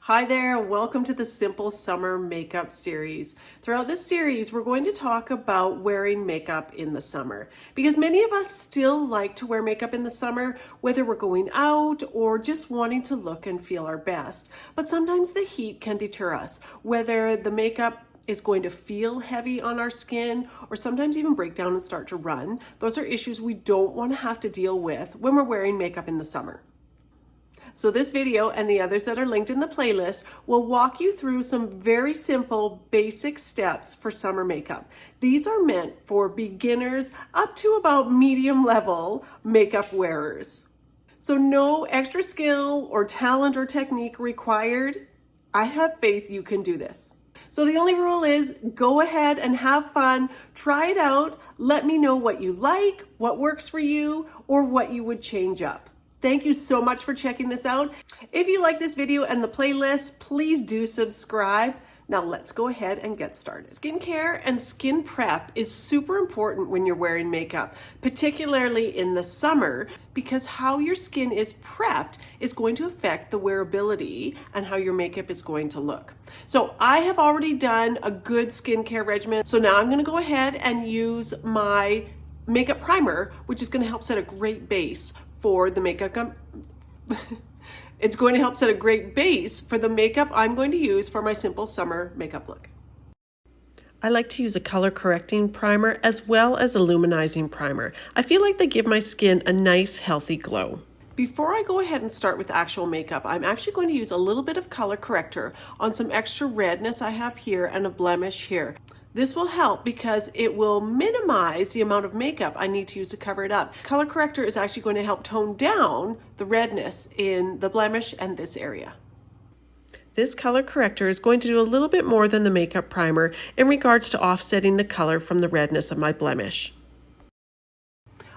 Hi there, welcome to the Simple Summer Makeup Series. Throughout this series, we're going to talk about wearing makeup in the summer because many of us still like to wear makeup in the summer, whether we're going out or just wanting to look and feel our best. But sometimes the heat can deter us, whether the makeup is going to feel heavy on our skin or sometimes even break down and start to run. Those are issues we don't want to have to deal with when we're wearing makeup in the summer. So this video and the others that are linked in the playlist will walk you through some very simple basic steps for summer makeup. These are meant for beginners up to about medium level makeup wearers. So no extra skill or talent or technique required. I have faith you can do this. So the only rule is go ahead and have fun, try it out, let me know what you like, what works for you, or what you would change up. Thank you so much for checking this out. If you like this video and the playlist, please do subscribe. Now let's go ahead and get started. Skincare and skin prep is super important when you're wearing makeup, particularly in the summer, because how your skin is prepped is going to affect the wearability and how your makeup is going to look. So I have already done a good skincare regimen. So now I'm gonna go ahead and use my makeup primer, which is gonna help set a great base for the makeup. It's going to help set a great base for the makeup I'm going to use for my simple summer makeup look. I like to use a color correcting primer as well as a luminizing primer. I feel like they give my skin a nice healthy glow. Before I go ahead and start with actual makeup, I'm actually going to use a little bit of color corrector on some extra redness I have here and a blemish here. This will help because it will minimize the amount of makeup I need to use to cover it up. Color corrector is actually going to help tone down the redness in the blemish and this area. This color corrector is going to do a little bit more than the makeup primer in regards to offsetting the color from the redness of my blemish.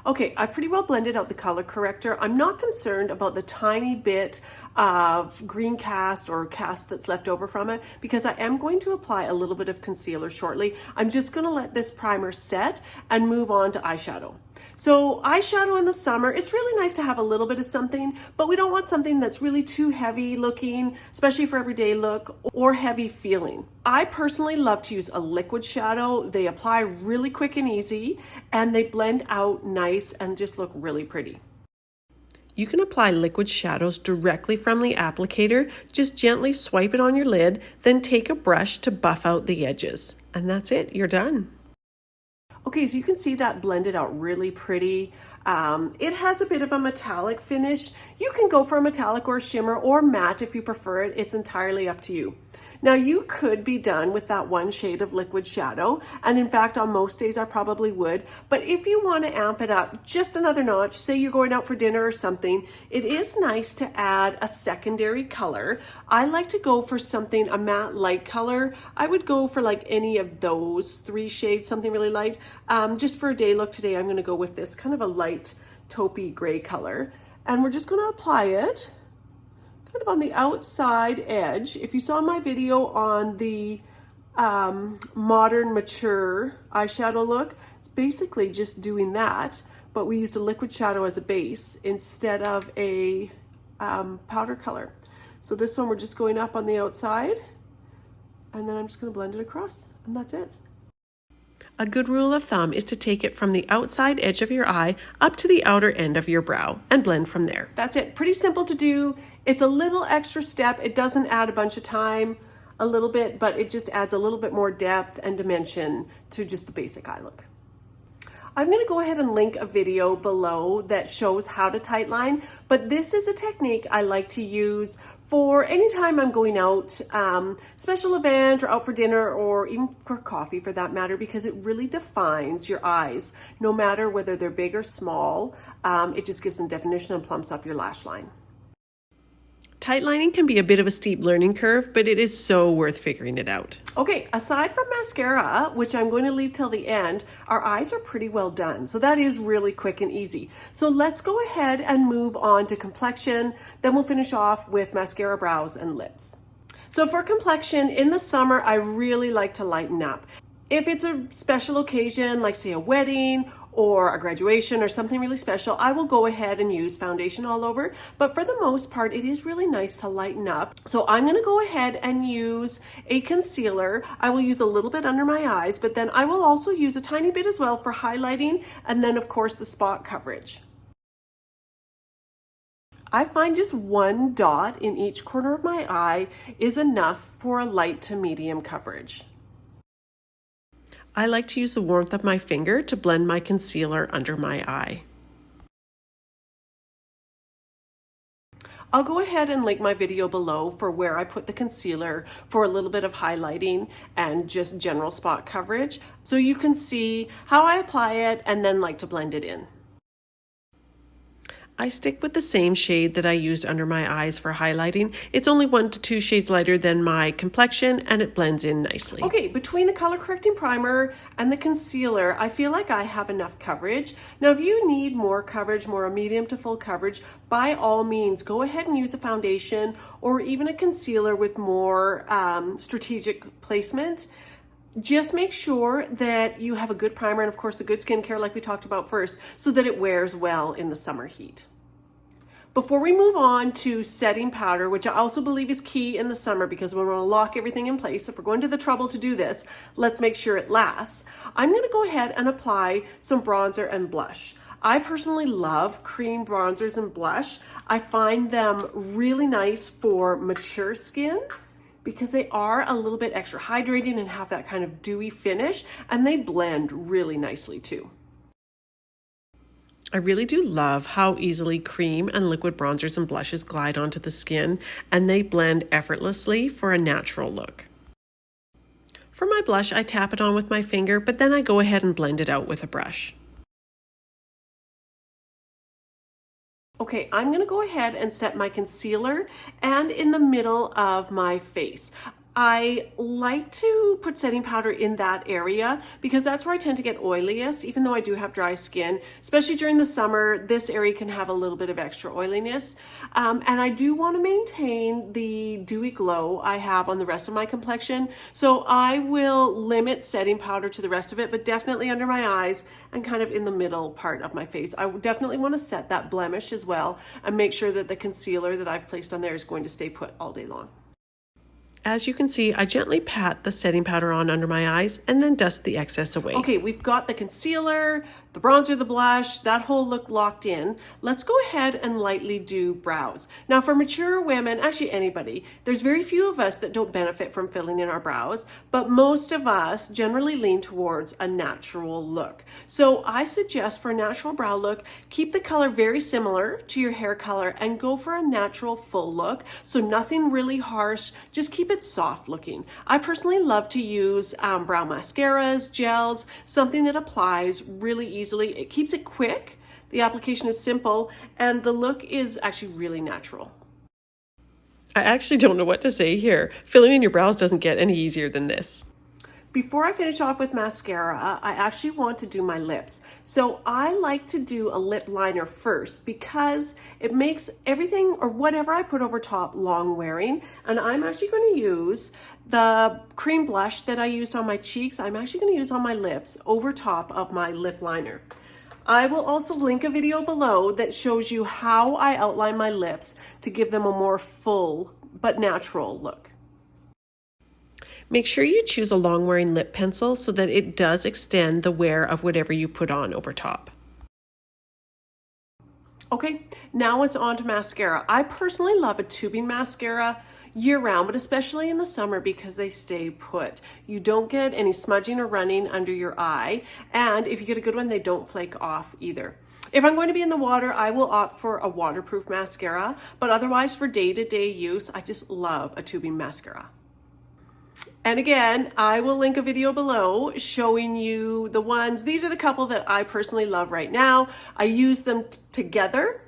Okay, I've pretty well blended out the color corrector. I'm not concerned about the tiny bit of green cast or cast that's left over from it because I am going to apply a little bit of concealer shortly. I'm just going to let this primer set and move on to eyeshadow. So eyeshadow in the summer, it's really nice to have a little bit of something, but we don't want something that's really too heavy looking, especially for everyday look, or heavy feeling. I personally love to use a liquid shadow. They apply really quick and easy, and they blend out nice and just look really pretty. You can apply liquid shadows directly from the applicator. Just gently swipe it on your lid, then take a brush to buff out the edges. And that's it, you're done. Okay, so you can see that blended out really pretty. It has a bit of a metallic finish. You can go for a metallic or a shimmer or matte if you prefer it. It's entirely up to you. Now you could be done with that one shade of liquid shadow, and in fact on most days I probably would, but if you want to amp it up just another notch, say you're going out for dinner or something, it is nice to add a secondary color. I like to go for something, a matte light color. I would go for like any of those three shades, something really light. Just for a day look today, I'm going to go with this kind of a light taupey gray color, and we're just going to apply it kind of on the outside edge. If you saw my video on the modern mature eyeshadow look, it's basically just doing that, but we used a liquid shadow as a base instead of a powder color. So this one we're just going up on the outside, and then I'm just going to blend it across, and that's it. A good rule of thumb is to take it from the outside edge of your eye up to the outer end of your brow and blend from there. That's it. Pretty simple to do. It's a little extra step. It doesn't add a bunch of time, a little bit, but it just adds a little bit more depth and dimension to just the basic eye look. I'm going to go ahead and link a video below that shows how to tightline, but this is a technique I like to use for anytime I'm going out, special event or out for dinner or even for coffee for that matter, because it really defines your eyes, no matter whether they're big or small. It just gives them definition and plumps up your lash line. Tightlining can be a bit of a steep learning curve, but it is so worth figuring it out. Okay, aside from mascara, which I'm going to leave till the end, our eyes are pretty well done. So that is really quick and easy. So let's go ahead and move on to complexion. Then we'll finish off with mascara, brows, and lips. So for complexion, in the summer, I really like to lighten up. If it's a special occasion, like say a wedding or a graduation or something really special, I will go ahead and use foundation all over. But for the most part, it is really nice to lighten up. So I'm going to go ahead and use a concealer. I will use a little bit under my eyes, but then I will also use a tiny bit as well for highlighting, and then of course the spot coverage. I find just one dot in each corner of my eye is enough for a light to medium coverage. I like to use the warmth of my finger to blend my concealer under my eye. I'll go ahead and link my video below for where I put the concealer for a little bit of highlighting and just general spot coverage, so you can see how I apply it and then like to blend it in. I stick with the same shade that I used under my eyes for highlighting. It's only 1 to 2 shades lighter than my complexion and it blends in nicely. Okay, between the color correcting primer and the concealer, I feel like I have enough coverage. Now, if you need more coverage, more medium to full coverage, by all means, go ahead and use a foundation or even a concealer with more strategic placement. Just make sure that you have a good primer and of course the good skincare like we talked about first, so that it wears well in the summer heat. Before we move on to setting powder, which I also believe is key in the summer because we're going to lock everything in place. If we're going to the trouble to do this, let's make sure it lasts. I'm going to go ahead and apply some bronzer and blush. I personally love cream bronzers and blush. I find them really nice for mature skin, because they are a little bit extra hydrating and have that kind of dewy finish, and they blend really nicely too. I really do love how easily cream and liquid bronzers and blushes glide onto the skin, and they blend effortlessly for a natural look. For my blush, I tap it on with my finger, but then I go ahead and blend it out with a brush. Okay, I'm going to go ahead and set my concealer and in the middle of my face. I like to put setting powder in that area because that's where I tend to get oiliest, even though I do have dry skin. Especially during the summer, this area can have a little bit of extra oiliness. And I do want to maintain the dewy glow I have on the rest of my complexion. So I will limit setting powder to the rest of it, but definitely under my eyes and kind of in the middle part of my face. I definitely want to set that blemish as well and make sure that the concealer that I've placed on there is going to stay put all day long. As you can see, I gently pat the setting powder on under my eyes and then dust the excess away. Okay, we've got the concealer, the bronzer, the blush, that whole look locked in. Let's go ahead and lightly do brows. Now for mature women, actually anybody, there's very few of us that don't benefit from filling in our brows, but most of us generally lean towards a natural look. So I suggest for a natural brow look, keep the color very similar to your hair color and go for a natural full look. So nothing really harsh, just keep it soft looking. I personally love to use brow mascaras, gels, something that applies really easily. It keeps it quick, the application is simple, and the look is actually really natural. I actually don't know what to say here. Filling in your brows doesn't get any easier than this. Before I finish off with mascara, I actually want to do my lips. So I like to do a lip liner first because it makes everything or whatever I put over top long wearing. And I'm actually going to use the cream blush that I used on my cheeks. I'm actually going to use on my lips over top of my lip liner. I will also link a video below that shows you how I outline my lips to give them a more full but natural look. Make sure you choose a long wearing lip pencil so that it does extend the wear of whatever you put on over top. Okay, now it's on to mascara. I personally love a tubing mascara year round, but especially in the summer because they stay put. You don't get any smudging or running under your eye, and if you get a good one, they don't flake off either. If I'm going to be in the water, I will opt for a waterproof mascara, but otherwise for day-to-day use, I just love a tubing mascara. And again, I will link a video below showing you the ones. These are the couple that I personally love right now. I use them together,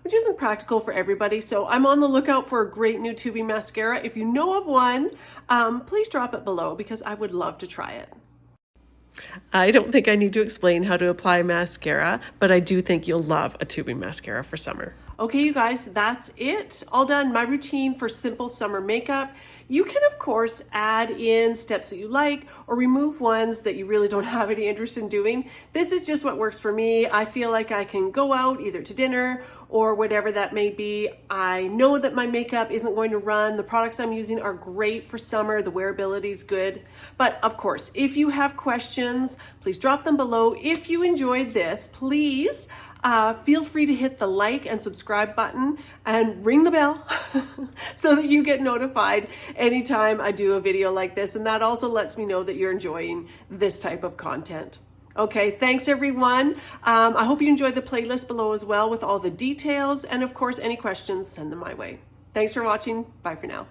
which isn't practical for everybody. So I'm on the lookout for a great new tubing mascara. If you know of one, please drop it below because I would love to try it. I don't think I need to explain how to apply mascara, but I do think you'll love a tubing mascara for summer. Okay, you guys, that's it. All done. My routine for simple summer makeup. You can, of course, add in steps that you like or remove ones that you really don't have any interest in doing. This is just what works for me. I feel like I can go out either to dinner or whatever that may be. I know that my makeup isn't going to run. The products I'm using are great for summer. The wearability is good. But of course, if you have questions, please drop them below. If you enjoyed this, please feel free to hit the like and subscribe button and ring the bell so that you get notified anytime I do a video like this. And that also lets me know that you're enjoying this type of content. Okay, thanks everyone. I hope you enjoyed the playlist below as well with all the details. And of course, any questions, send them my way. Thanks for watching. Bye for now.